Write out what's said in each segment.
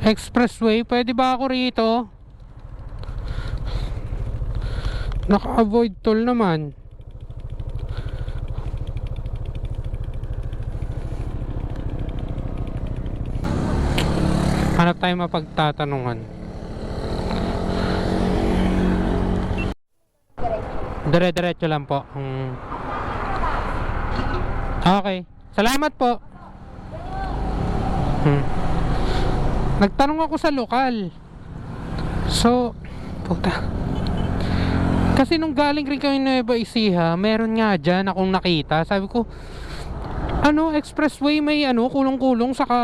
Expressway, pwede ba ako rito? Naka-avoid toll naman. Hanap tayo mapagtatanungan. Dire-diretso lang po. Okay. Salamat po. Nagtanong ako sa lokal. So, puta. Kasi nung galing rin kami Nueva Ecija, meron nga dyan akong nakita. Sabi ko, expressway may kulong-kulong saka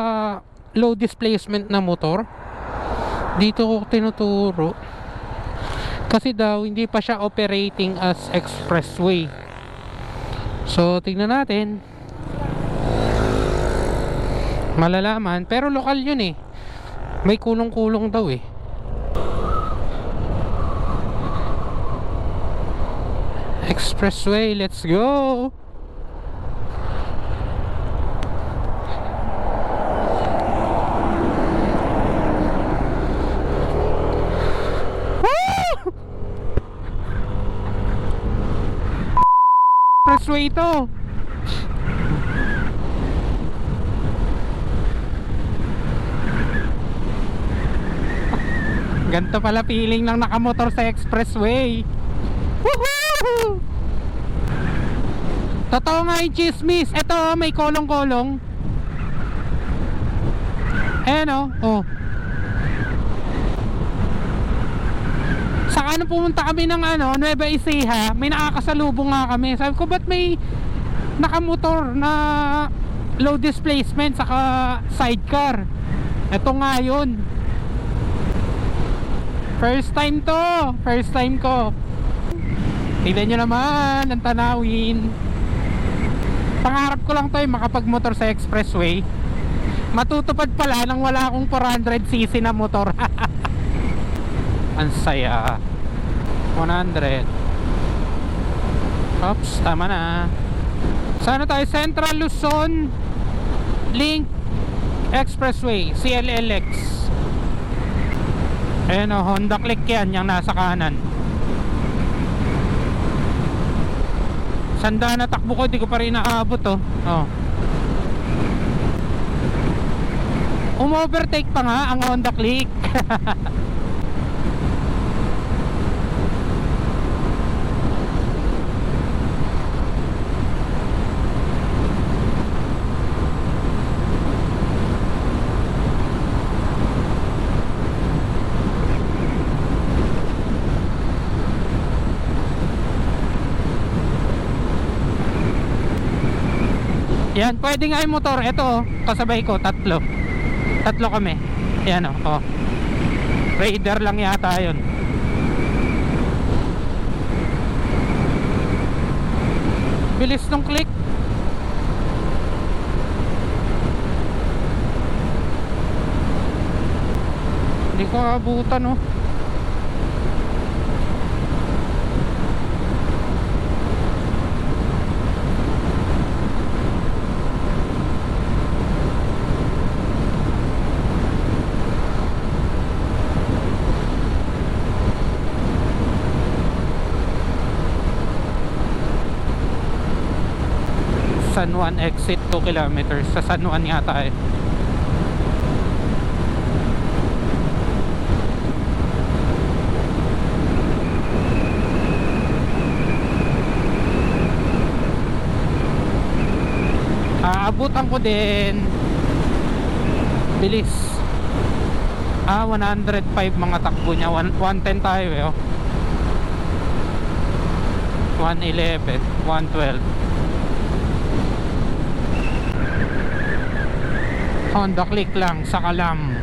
low displacement na motor. Dito ko tinuturo. Kasi daw hindi pa siya operating as expressway. So tingnan natin. Malalaman, pero lokal yun eh. May kulong-kulong daw eh. Expressway, let's go. Expressway ito. Ganto pala feeling ng nakamotor sa expressway. Woohoo! Totoo nga yung chismis. Ito may kolong-kolong. Oh. Saka pumunta kami ng Nueva Ecija, may nakakasalubong nga kami. Sabi ko, ba't may nakamotor na low displacement saka sidecar? Ito nga yun. First time ko. Tignan nyo naman ang tanawin. Pangarap ko lang to makapagmotor sa expressway. Matutupad pala nang wala akong 400cc na motor. Ang saya. 100. Oops, tama na. Sana tayo? Central Luzon Link Expressway, CLLX. Ayan o, Honda Click yan, yung nasa kanan. Sanda na takbo ko, di ko pa rin naabot oh. Umovertake pa nga ang Honda Click. Yan, pwede nga yung motor. Ito, kasabay ko, tatlo kami. Yan oh. Raider lang yata yun. Bilis ng click. Hindi ko abutan San Juan exit 2 kilometers. Sa San Juan yata eh. Aabutan ko din. Bilis. 105 mga takbo niya. 110 tayo eh 111, 112. Honda Click lang sa Kalam.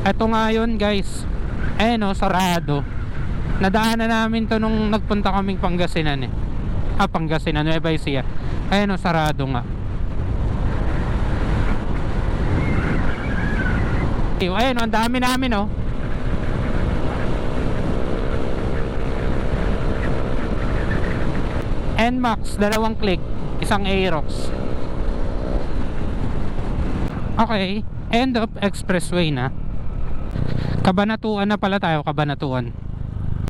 Ito nga yun guys. Sarado. Nadaanan namin to nung nagpunta kaming Pangasinan Pangasinan, Nueva Ecija. Sarado nga. Ang dami namin NMAX, 2 click, isang Aerox. Okay, end of expressway na. Kabanatuan na pala tayo, Kabanatuan.